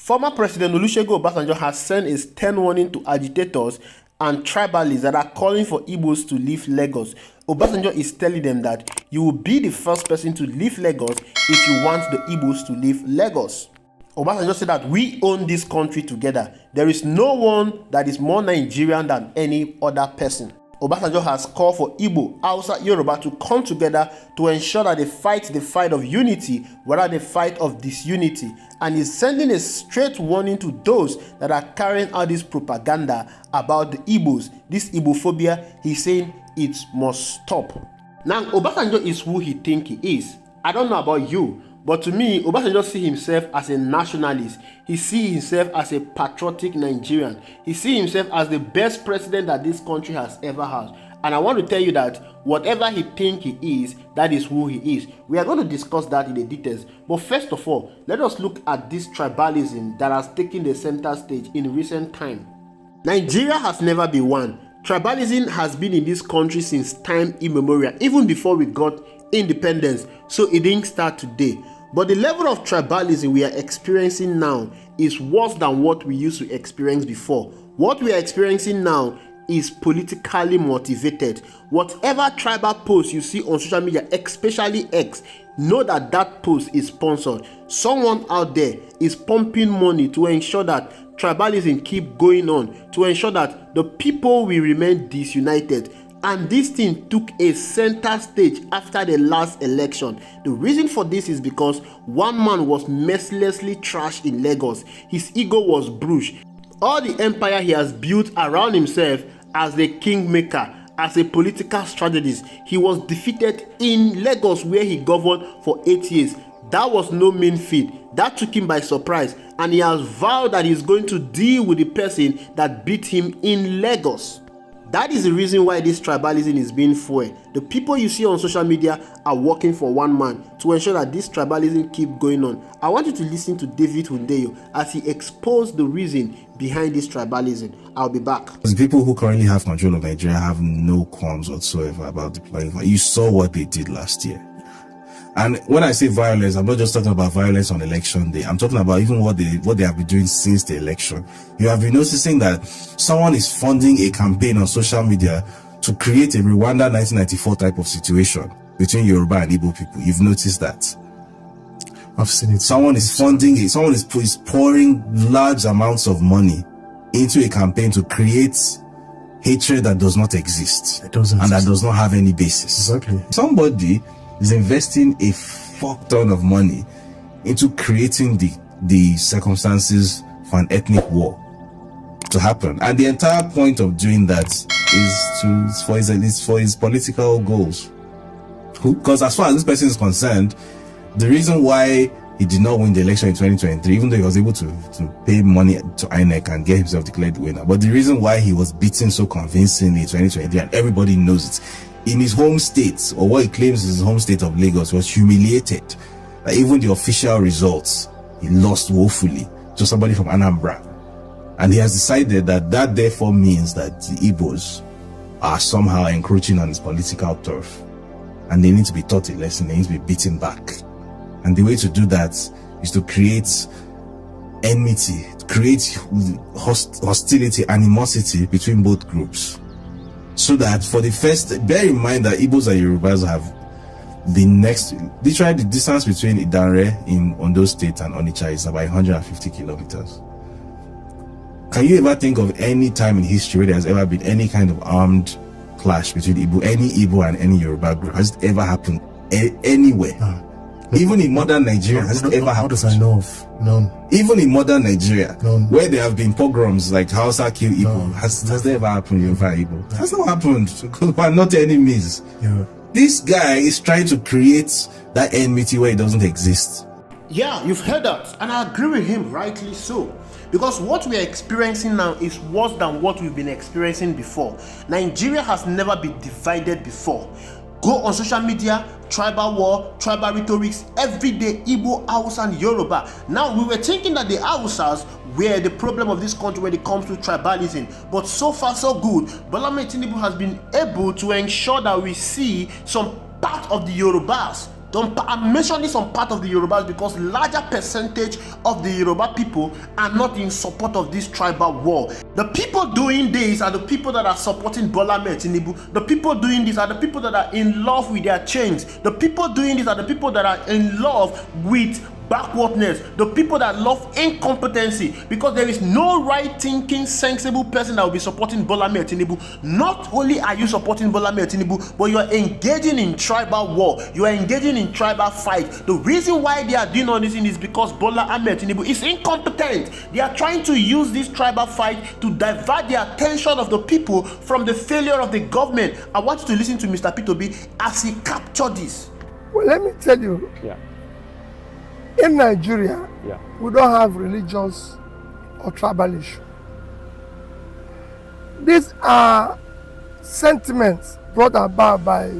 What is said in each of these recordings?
Former President Olusegun Obasanjo has sent a stern warning to agitators and tribalists that are calling for Igbos to leave Lagos. Obasanjo is telling them that you will be the first person to leave Lagos if you want the Igbos to leave Lagos. Obasanjo said that we own this country together. There is no one that is more Nigerian than any other person. Obasanjo has called for Igbo, Hausa, Yoruba to come together to ensure that they fight the fight of unity rather than the fight of disunity, and is sending a straight warning to those that are carrying out this propaganda about the Igbos. This Igbophobia, he's saying it must stop. Now, Obasanjo is who he thinks he is. I don't know about you, but to me, Obasanjo sees himself as a nationalist. He sees himself as a patriotic Nigerian. He sees himself as the best president that this country has ever had. And I want to tell you that whatever he thinks he is, that is who he is. We are going to discuss that in the details. But first of all, let us look at this tribalism that has taken the center stage in recent time. Nigeria has never been one. Tribalism has been in this country since time immemorial, even before we got independence. So it didn't start today. But the level of tribalism we are experiencing now is worse than what we used to experience before. What we are experiencing now is politically motivated. Whatever tribal post you see on social media, especially X, know that that post is sponsored. Someone out there is pumping money to ensure that tribalism keep going on, to ensure that the people will remain disunited. And this thing took a center stage after the last election. The reason for this is because one man was mercilessly trashed in Lagos. His ego was bruised. All the empire he has built around himself as the kingmaker, as a political strategist, he was defeated in Lagos where he governed for 8 years. That was no mean feat. That took him by surprise, and he has vowed that he's going to deal with the person that beat him in Lagos. That is the reason why this tribalism is being fueled. The people you see on social media are working for one man to ensure that this tribalism keep going on. I want you to listen to David Hundeyo as he exposed the reason behind this tribalism. I'll be back. The people who currently have control of Nigeria have no qualms whatsoever about deploying. You saw what they did last year. And when I say violence, I'm not just talking about violence on election day. I'm talking about even what they have been doing since the election. You have been noticing that someone is funding a campaign on social media to create a Rwanda 1994 type of situation between Yoruba and Igbo people. You've noticed that. I've seen it. Someone is funding it. Someone is pouring large amounts of money into a campaign to create hatred that does not exist. It doesn't and exist. that does not have any basis. Exactly. Somebody is investing a fuck ton of money into creating the circumstances for an ethnic war to happen, and the entire point of doing that is for his political goals. Because as far as this person is concerned, the reason why he did not win the election in 2023, even though he was able to pay money to INEC and get himself declared the winner, but the reason why he was beaten so convincingly in 2023, and everybody knows it, in his home state, or what he claims is his home state of Lagos, was humiliated. Like even the official results, he lost woefully to somebody from Anambra. And he has decided that therefore means that the Igbos are somehow encroaching on his political turf. And they need to be taught a lesson, they need to be beaten back. And the way to do that is to create enmity, to create hostility, animosity between both groups. So that for the first, bear in mind that Igbos and Yorubas have literally the distance between Idanre in Ondo State and Onitsha is about 150 kilometers. Can you ever think of any time in history where there has ever been any kind of armed clash between any Igbo and any Yoruba group? Has it ever happened anywhere? Even in modern Nigeria, has it ever happened? How does I know of? None. Even in modern Nigeria, None. where there have been pogroms like Hausa kill Igbo, has there ever happened in Igbo? Has not happened. We're not enemies. Yeah. This guy is trying to create that enmity where it doesn't exist. Yeah, you've heard that, and I agree with him, rightly so. Because what we are experiencing now is worse than what we've been experiencing before. Nigeria has never been divided before. Go on social media, tribal war, tribal rhetorics, every day, Igbo, Hausa, and Yoruba. Now, we were thinking that the Hausas were the problem of this country when it comes to tribalism. But so far, so good. Bola Tinubu has been able to ensure that we see some part of the Yorubas I'm mentioning some part of the Yorubas because larger percentage of the Yoruba people are not in support of this tribal war. The people doing this are the people that are supporting Bola Ahmed Tinubu. The people doing this are the people that are in love with their chains. The people doing this are the people that are in love with backwardness, the people that love incompetency, because there is no right thinking, sensible person that will be supporting Bola Ahmed Tinubu. Not only are you supporting Bola Ahmed Tinubu, but you are engaging in tribal war, you are engaging in tribal fight. The reason why they are doing all this is because Bola Ahmed Tinubu is incompetent. They are trying to use this tribal fight to divert the attention of the people from the failure of the government. I want you to listen to Mr. P2B as he captured this. Well, let me tell you. Yeah. In Nigeria, Yeah. we don't have religious or tribal issue. These are sentiments brought about by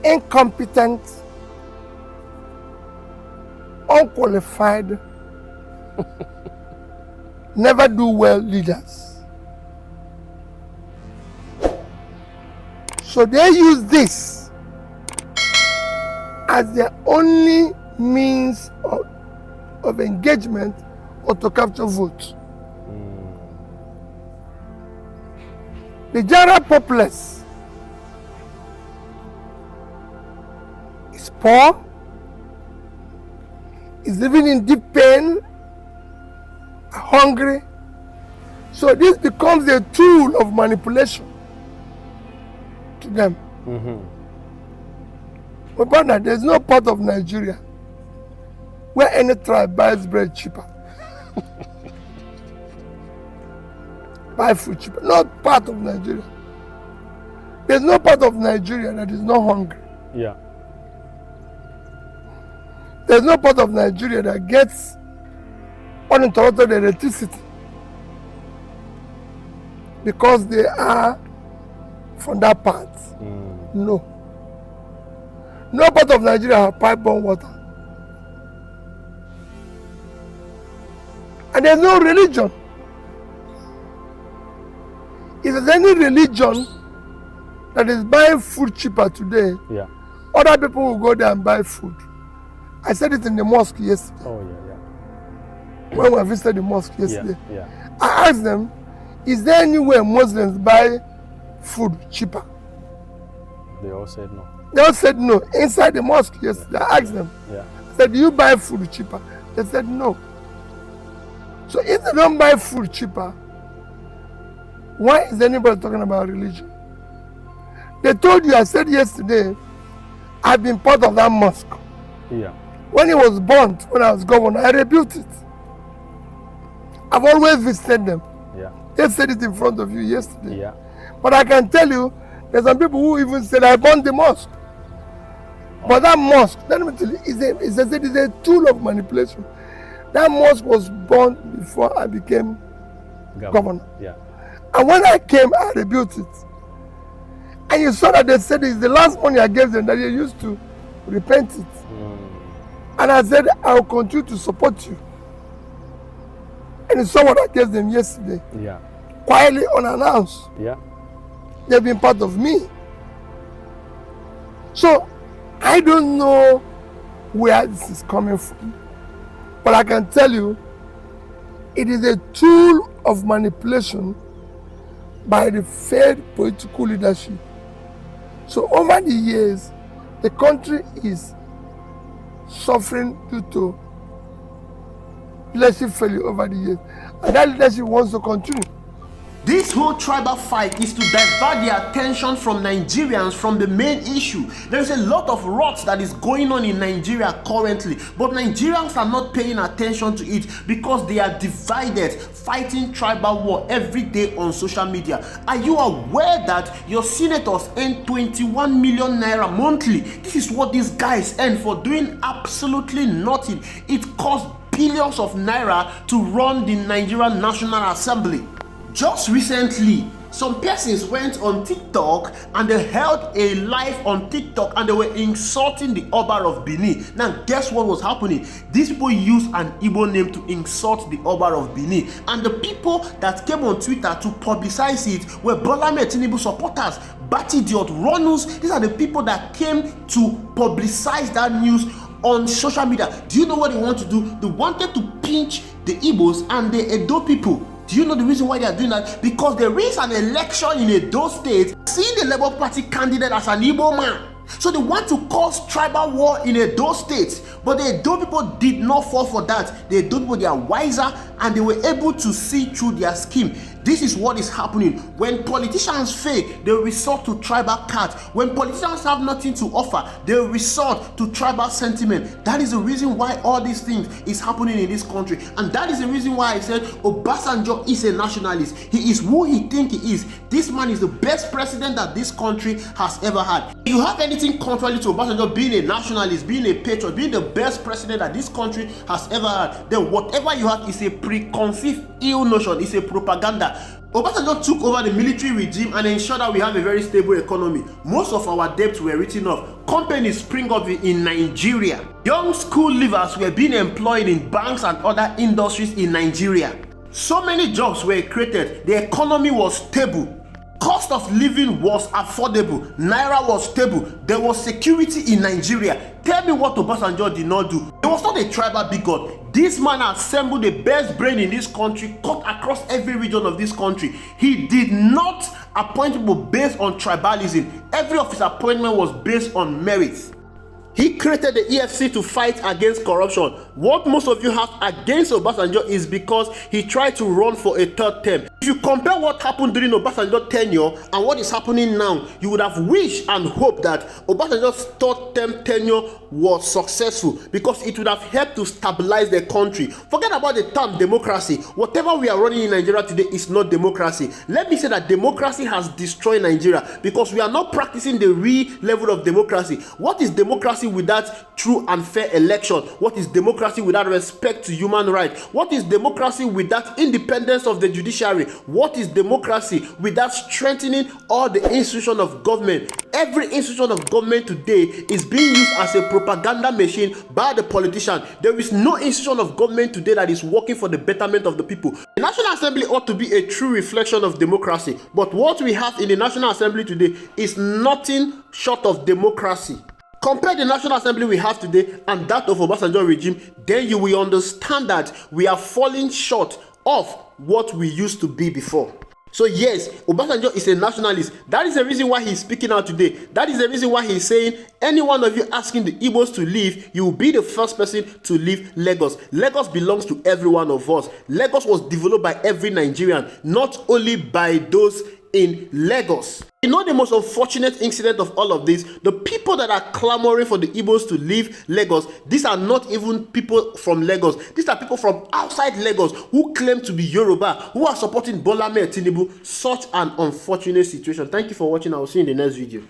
incompetent, unqualified, never do well leaders. So they use this as their only means of engagement or to capture votes. The general populace is poor, is living in deep pain, hungry. So this becomes a tool of manipulation to them. But brother, there's no part of Nigeria where any tribe buys bread cheaper. Buy food cheaper. Not part of Nigeria. There's no part of Nigeria that is not hungry. Yeah. There's no part of Nigeria that gets uninterrupted electricity because they are from that part. No. No part of Nigeria has pipe-borne water. And there's no religion. If there's any religion that is buying food cheaper today, Yeah. other people will go there and buy food. I said it in the mosque yesterday. Oh, yeah, When we visited the mosque yeah. yesterday. Yeah. I asked them, is there any way Muslims buy food cheaper? They all said no. They all said no. Inside the mosque yesterday, I asked them, Yeah. I said, do you buy food cheaper? They said no. So if they don't buy food cheaper, why is anybody talking about religion? They told you, I said yesterday, I've been part of that mosque. Yeah. When it was burnt, when I was governor, I rebuilt it. I've always visited them. Yeah. They said it in front of you yesterday. Yeah. But I can tell you, there's some people who even said I burned the mosque. But that mosque, let me tell you, is a tool of manipulation. That mosque was burnt before I became governor. Yeah. And when I came, I rebuilt it. And you saw that they said it's the last money I gave them that they used to repent it. And I said, I will continue to support you. And you saw what I gave them yesterday. Yeah. Quietly, unannounced. Yeah. They've been part of me. So, I don't know where this is coming from. But I can tell you, it is a tool of manipulation by the failed political leadership. So over the years, the country is suffering due to leadership failure over the years. And that leadership wants to continue. This whole tribal fight is to divert the attention from Nigerians from the main issue. There is a lot of rot that is going on in Nigeria currently, but Nigerians are not paying attention to it because they are divided, fighting tribal war every day on social media. Are you aware that your senators earn 21 million naira monthly? This is what these guys earn for doing absolutely nothing. It costs billions of naira to run the Nigerian National Assembly. Just recently, some persons went on TikTok and they held a live on TikTok and they were insulting the Oba of Benin. Now, guess what was happening? These people used an Igbo name to insult the Oba of Benin, and the people that came on Twitter to publicize it were Bola Ahmed Tinubu supporters, Bati Diot, Ronus. These are the people that came to publicize that news on social media. Do you know what they want to do? They wanted to pinch the Igbos and the Edo people. Do you know the reason why they are doing that? Because there is an election in Edo State, seeing the Labour Party candidate as an Igbo man. So they want to cause tribal war in Edo State, but the Edo people did not fall for that. The Edo people, they are wiser and they were able to see through their scheme. This is what is happening. When politicians fail, they resort to tribal cards. When politicians have nothing to offer, they resort to tribal sentiment. That is the reason why all these things is happening in this country. And that is the reason why I said Obasanjo is a nationalist. He is who he thinks he is. This man is the best president that this country has ever had. If you have anything contrary to Obasanjo being a nationalist, being a patriot, being the best president that this country has ever had, then whatever you have is a preconceived ill notion, it's a propaganda. Obasanjo took over the military regime and ensured that we have a very stable economy. Most of our debts were written off. Companies spring up in Nigeria. Young school leavers were being employed in banks and other industries in Nigeria. So many jobs were created. The economy was stable. Cost of living was affordable. Naira was stable. There was security in Nigeria. Tell me what Obasanjo did not do. He was not a tribal bigot. This man assembled the best brain in this country, cut across every region of this country. He did not appoint people based on tribalism. Every of his appointment was based on merit. He created the EFC to fight against corruption. What most of you have against Obasanjo is because he tried to run for a third term. If you compare what happened during Obasanjo's tenure and what is happening now, you would have wished and hoped that Obasanjo's third term tenure was successful, because it would have helped to stabilize the country. Forget about the term democracy. Whatever we are running in Nigeria today is not democracy. Let me say that democracy has destroyed Nigeria, because we are not practicing the real level of democracy. What is democracy without true and fair election? What is democracy without respect to human rights? What is democracy without independence of the judiciary? What is democracy without strengthening all the institutions of government? Every institution of government today is being used as a propaganda machine by the politician. There is no institution of government today that is working for the betterment of the people. The National Assembly ought to be a true reflection of democracy, but what we have in the National Assembly today is nothing short of democracy. Compare the National Assembly we have today and that of Obasanjo regime, then you will understand that we are falling short of what we used to be before. So yes, Obasanjo is a nationalist. That is the reason why he's speaking out today. That is the reason why he's saying, any one of you asking the Igbos to leave, you will be the first person to leave Lagos. Lagos belongs to every one of us. Lagos was developed by every Nigerian, not only by those in Lagos. You know the most unfortunate incident of all of this? The people that are clamoring for the Igbos to leave Lagos, these are not even people from Lagos. These are people from outside Lagos who claim to be Yoruba, who are supporting Bola Ahmed Tinubu. Such an unfortunate situation. Thank you for watching. I will see you in the next video.